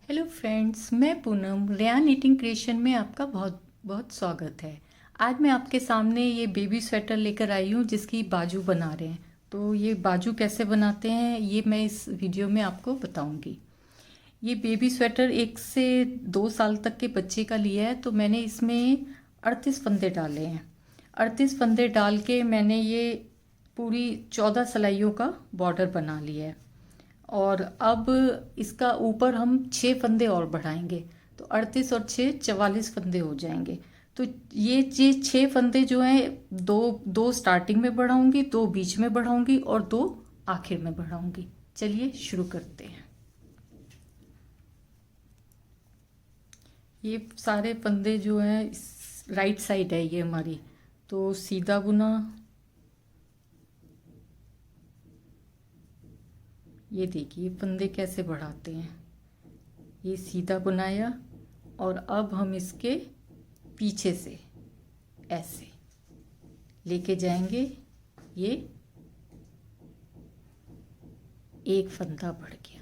Hello friends, मैं Poonam Ryan knitting creation में आपका बहुत बहुत स्वागत है। आज मैं आपके सामने ये बेबी स्वेटर लेकर आई हूँ जिसकी बाजू बना रहे हैं। तो ये बाजू कैसे बनाते हैं ये मैं इस वीडियो में आपको बताऊंगी। ये बेबी स्वेटर 1 से 2 साल तक के बच्चे का लिया है। तो मैंने इसमें 38 फंदे डाले हैं। 38 फंदे डाल के मैंने ये पूरी 14 सिलाइयों का बॉर्डर बना लिया है। और अब इसका ऊपर हम 6 फंदे और बढ़ाएंगे, तो 38 और 6 44 फंदे हो जाएंगे। तो ये 6 फंदे जो हैं, दो दो स्टार्टिंग में बढ़ाऊंगी, दो बीच में बढ़ाऊंगी और दो आखिर में बढ़ाऊंगी। चलिए शुरू करते हैं। ये सारे फंदे जो हैं राइट साइड है ये हमारी, तो सीधा बुना। ये देखिए फंदे कैसे बढ़ाते हैं। ये सीधा बुनाया और अब हम इसके पीछे से ऐसे लेके जाएंगे। ये एक फंदा बढ़ गया,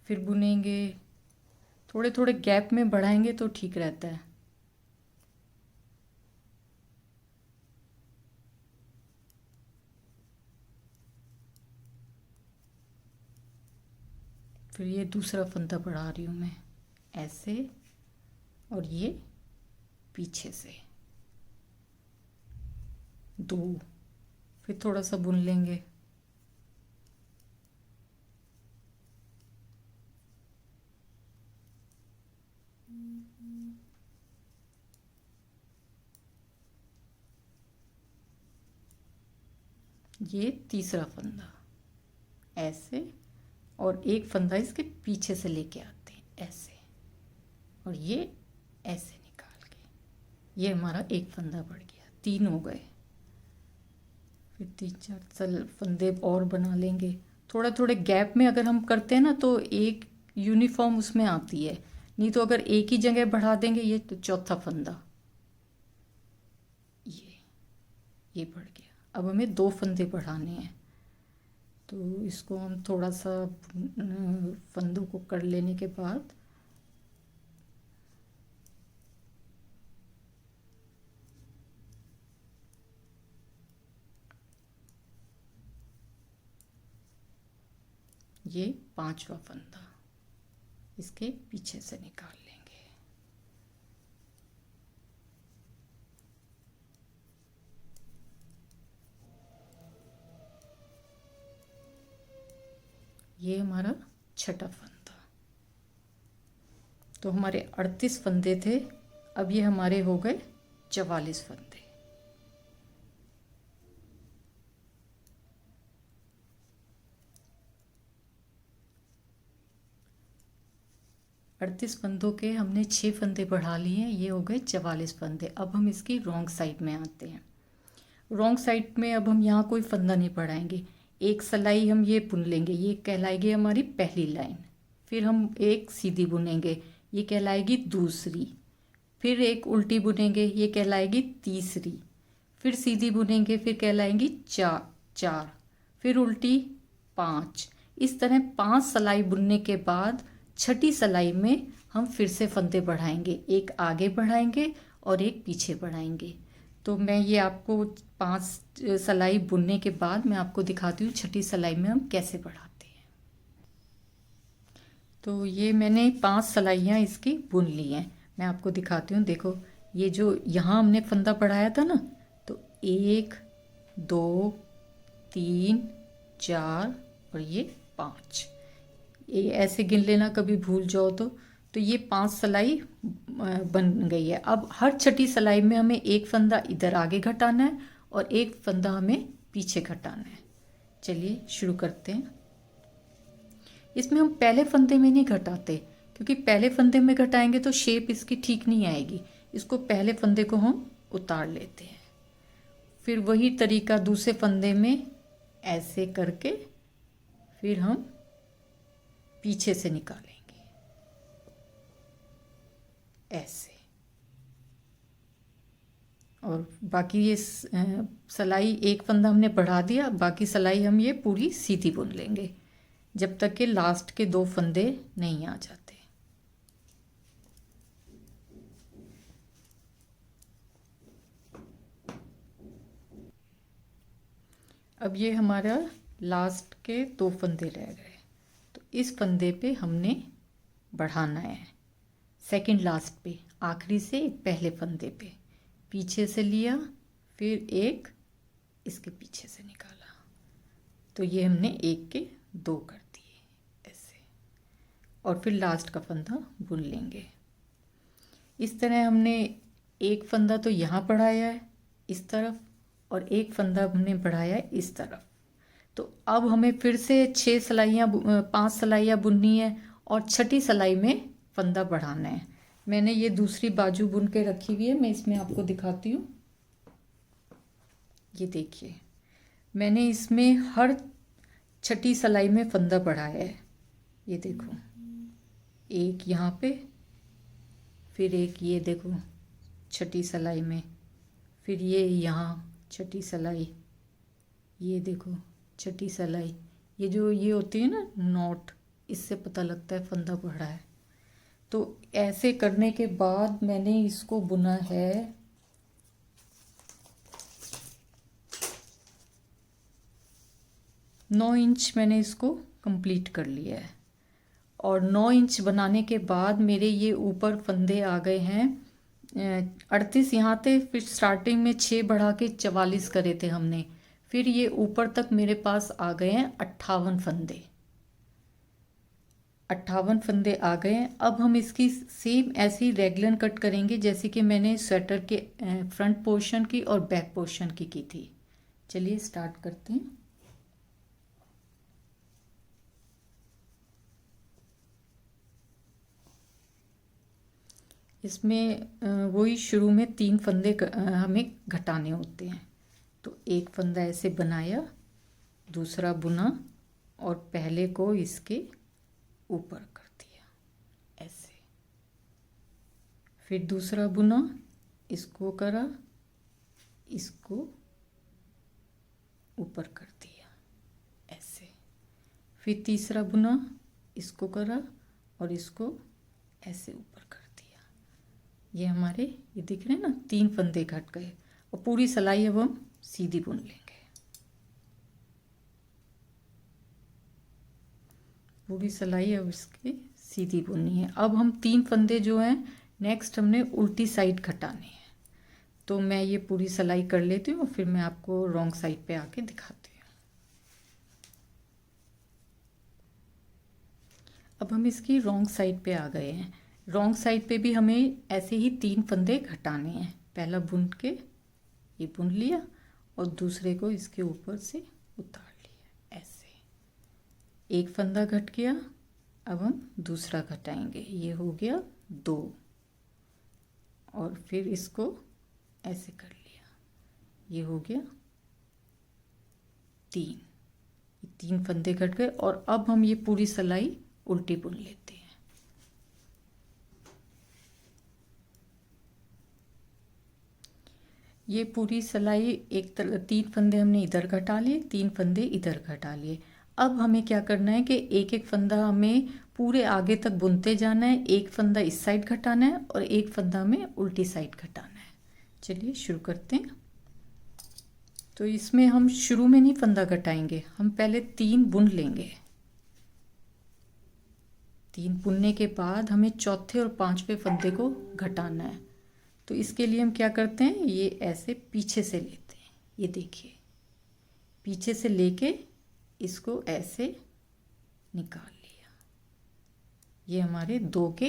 फिर बुनेंगे। थोड़े थोड़े गैप में बढ़ाएंगे तो ठीक रहता है। फिर ये दूसरा फंदा बढ़ा रही हूँ मैं ऐसे, और ये पीछे से दो, फिर थोड़ा सा बुन लेंगे। ये तीसरा फंदा ऐसे, और एक फंदा इसके पीछे से लेके आते हैं ऐसे, और ये ऐसे निकाल के। ये हमारा एक फंदा बढ़ गया, 3 हो गए। फिर 3 4 फंदे और बना लेंगे। थोड़ा थोड़े गैप में अगर हम करते हैं ना तो एक यूनिफॉर्म उसमें आती है, नहीं तो अगर एक ही जगह बढ़ा देंगे। ये तो चौथा फंदा, ये बढ़ गया। अब हमें 2 फंदे बढ़ाने हैं, तो इसको हम थोड़ा सा फंदों को कर लेने के बाद ये 5वां फंदा इसके पीछे से निकाल लेंगे। ये हमारा छठा फंदा। तो हमारे 38 फंदे थे, अब ये हमारे हो गए 44 फंदे। अड़तीस फंदों के हमने 6 फंदे बढ़ा लिए हैं, ये हो गए 44 फंदे। अब हम इसकी रॉन्ग साइड में आते हैं। रॉन्ग साइड में अब हम यहाँ कोई फंदा नहीं बढ़ाएंगे। एक सिलाई हम ये बुन लेंगे, ये कहलाएगी हमारी पहली लाइन। फिर हम एक सीधी बुनेंगे, ये कहलाएगी दूसरी। फिर एक उल्टी बुनेंगे, ये कहलाएगी तीसरी। फिर सीधी बुनेंगे, फिर कहलाएंगी चार। फिर उल्टी 5। इस तरह 5 सिलाई बुनने के बाद छठी सिलाई में हम फिर से फंदे बढ़ाएंगे, एक आगे बढ़ाएंगे और एक पीछे बढ़ाएंगे। तो मैं ये आपको 5 सिलाई बुनने के बाद मैं आपको दिखाती हूँ छठी सिलाई में हम कैसे बढ़ाते हैं। तो ये मैंने 5 सिलाइयाँ इसकी बुन ली हैं, मैं आपको दिखाती हूँ। देखो, ये जो यहाँ हमने फंदा बढ़ाया था ना, तो 1 2 3 4 और ये 5। ये ऐसे गिन लेना, कभी भूल जाओ तो ये 5 सिलाई बन गई है। अब हर छठी सिलाई में हमें एक फंदा इधर आगे घटाना है और एक फंदा हमें पीछे घटाना है। चलिए शुरू करते हैं। इसमें हम पहले फंदे में नहीं घटाते, क्योंकि पहले फंदे में घटाएंगे तो शेप इसकी ठीक नहीं आएगी। इसको पहले फंदे को हम उतार लेते हैं, फिर वही तरीका दूसरे फंदे में ऐसे करके फिर हम पीछे से निकालेंगे ऐसे। और बाकी ये सिलाई एक फंदा हमने बढ़ा दिया, बाकी सिलाई हम ये पूरी सीधी बुन लेंगे। जब तक कि लास्ट के 2 फंदे नहीं आ जाते। अब ये हमारा लास्ट के 2 फंदे रह गए, तो इस फंदे पे हमने बढ़ाना है, सेकंड लास्ट पे, आखिरी से पहले फंदे पे पीछे से लिया, फिर एक इसके पीछे से निकाला, तो ये हमने 1 के 2 कर दिए ऐसे, और फिर लास्ट का फंदा बुन लेंगे। इस तरह हमने एक फंदा तो यहाँ बढ़ाया है इस तरफ, और एक फंदा हमने बढ़ाया है इस तरफ। तो अब हमें फिर से 6 सिलाइयाँ 5 सिलाइयाँ बुननी है, और छठी सिलाई में फंदा बढ़ाना है। मैंने ये दूसरी बाजू बुन के रखी हुई है, मैं इसमें आपको दिखाती हूँ। ये देखिए, मैंने इसमें हर छठी सिलाई में फंदा बढ़ाया है। ये देखो, एक यहाँ पे, फिर एक ये देखो छठी सिलाई में, फिर ये यहाँ छठी सिलाई, ये देखो छठी सिलाई। ये जो ये होती है ना नॉट, इससे पता लगता है फंदा बढ़ा है। तो ऐसे करने के बाद मैंने इसको बुना है 9 इंच, मैंने इसको कंप्लीट कर लिया है। और 9 इंच बनाने के बाद मेरे ये ऊपर फंदे आ गए हैं 38 यहाँ थे, फिर स्टार्टिंग में 6 बढ़ा के 44 करे थे हमने, फिर ये ऊपर तक मेरे पास आ गए हैं 58 फंदे। 58 फंदे आ गए हैं। अब हम इसकी सेम ऐसी रेगुलर कट करेंगे जैसे कि मैंने स्वेटर के फ्रंट पोर्शन की और बैक पोर्शन की थी। चलिए स्टार्ट करते हैं। इसमें वही शुरू में 3 फंदे हमें घटाने होते हैं। तो एक फंदा ऐसे बनाया, दूसरा बुना और पहले को इसके ऊपर कर दिया ऐसे, फिर दूसरा बुना, इसको करा, इसको ऊपर कर दिया ऐसे, फिर तीसरा बुना, इसको करा और इसको ऐसे ऊपर कर दिया। ये हमारे ये दिख रहे हैं ना 3 फंदे घट गए, और पूरी सिलाई अब हम सीधी बुन लेंगे। पूरी सिलाई अब इसकी सीधी बुननी है। अब हम 3 फंदे जो हैं नेक्स्ट हमने उल्टी साइड घटाने हैं। तो मैं ये पूरी सिलाई कर लेती हूँ और फिर मैं आपको रॉन्ग साइड पे आके दिखाती हूँ। अब हम इसकी रॉन्ग साइड पे आ गए हैं। रॉन्ग साइड पे भी हमें ऐसे ही 3 फंदे घटाने हैं। पहला बुन के ये बुन लिया और दूसरे को इसके ऊपर से उतार लिया ऐसे, एक फंदा घट गया। अब हम दूसरा घटाएंगे, ये हो गया 2, और फिर इसको ऐसे कर लिया, ये हो गया 3। ये 3 फंदे घट गए और अब हम ये पूरी सिलाई उल्टी बुन लेते हैं। ये पूरी सिलाई 3 फंदे हमने इधर घटा लिए, 3 फंदे इधर घटा लिए। अब हमें क्या करना है कि एक एक फंदा हमें पूरे आगे तक बुनते जाना है। एक फंदा इस साइड घटाना है और एक फंदा हमें उल्टी साइड घटाना है। चलिए शुरू करते हैं। तो इसमें हम शुरू में नहीं फंदा घटाएंगे, हम पहले 3 बुन लेंगे। 3 बुनने के बाद हमें चौथे और 5वें फंदे को घटाना है। तो इसके लिए हम क्या करते हैं, ये ऐसे पीछे से लेते हैं। ये देखिए, पीछे से लेके इसको ऐसे निकाल लिया। ये हमारे 2 के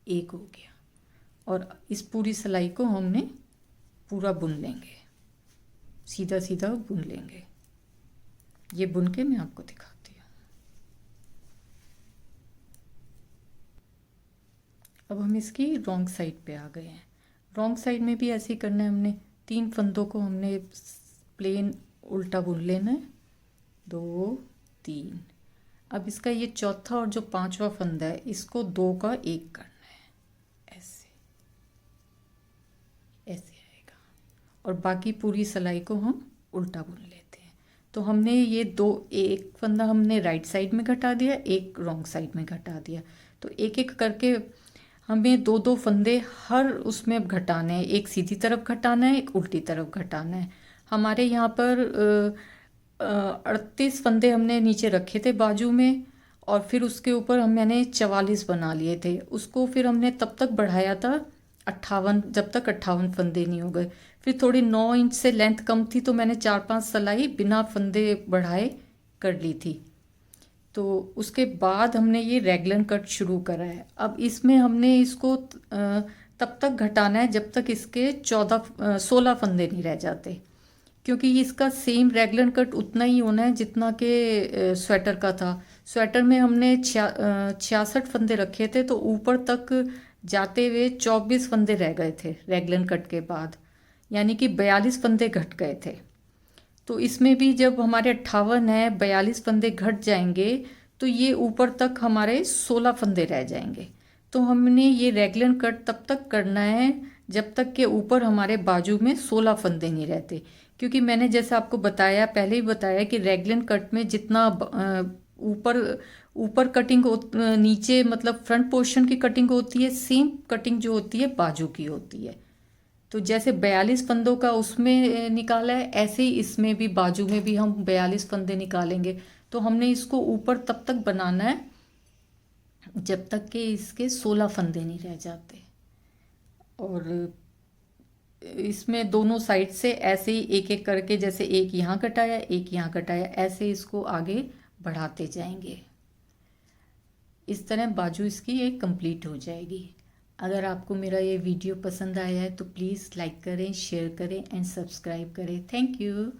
1 हो गया। और इस पूरी सिलाई को हमने पूरा बुन लेंगे, सीधा सीधा बुन लेंगे। ये बुन के मैं आपको दिखाती हूँ। अब हम इसकी रॉन्ग साइड पे आ गए हैं। रॉन्ग साइड में भी ऐसे ही करना है हमने। 3 फंदों को हमने प्लेन उल्टा बुन लेना है, 2 3। अब इसका ये चौथा और जो 5वां फंदा है इसको 2 का 1 करना है ऐसे, ऐसे आएगा। और बाकी पूरी सिलाई को हम उल्टा बुन लेते हैं। तो हमने ये दो, एक फंदा हमने राइट साइड में घटा दिया, एक रॉन्ग साइड में घटा दिया। तो एक एक करके हमें दो दो फंदे हर उसमें घटाने हैं, एक सीधी तरफ घटाना है, एक उल्टी तरफ घटाना है। हमारे यहाँ पर 38 फंदे हमने नीचे रखे थे बाजू में, और फिर उसके ऊपर मैंने 44 बना लिए थे। उसको फिर हमने तब तक बढ़ाया था 58, जब तक 58 फंदे नहीं हो गए। फिर थोड़ी 9 इंच से लेंथ कम थी तो मैंने 4-5 सिलाई बिना फंदे बढ़ाए कर ली थी। तो उसके बाद हमने ये रैगलन कट शुरू करा है। अब इसमें हमने इसको तब तक घटाना है जब तक इसके 16 फंदे नहीं रह जाते, क्योंकि इसका सेम रैगलन कट उतना ही होना है जितना कि स्वेटर का था। स्वेटर में हमने 66 फंदे रखे थे, तो ऊपर तक जाते हुए 24 फंदे रह गए थे रैगलन कट के बाद, यानी कि 42 फंदे घट गए थे। तो इसमें भी जब हमारे 58 है, 42 फंदे घट जाएंगे तो ये ऊपर तक हमारे 16 फंदे रह जाएंगे। तो हमने ये रैगलन कट तब तक करना है जब तक के ऊपर हमारे बाजू में 16 फंदे नहीं रहते, क्योंकि मैंने जैसे आपको बताया, पहले ही बताया कि रैगलन कट में जितना ऊपर ऊपर कटिंग नीचे मतलब फ्रंट पोर्शन की कटिंग होती है, सेम कटिंग जो होती है बाजू की होती है। तो जैसे 42 फंदों का उसमें निकाला है, ऐसे ही इसमें भी बाजू में भी हम 42 फंदे निकालेंगे। तो हमने इसको ऊपर तब तक बनाना है जब तक कि इसके 16 फंदे नहीं रह जाते। और इसमें दोनों साइड से ऐसे ही एक एक करके, जैसे एक यहाँ कटाया, एक यहाँ कटाया, ऐसे इसको आगे बढ़ाते जाएंगे। इस तरह बाजू इसकी एक कंप्लीट हो जाएगी। अगर आपको मेरा ये वीडियो पसंद आया है तो प्लीज़ लाइक करें, शेयर करें एंड सब्सक्राइब करें। Thank you.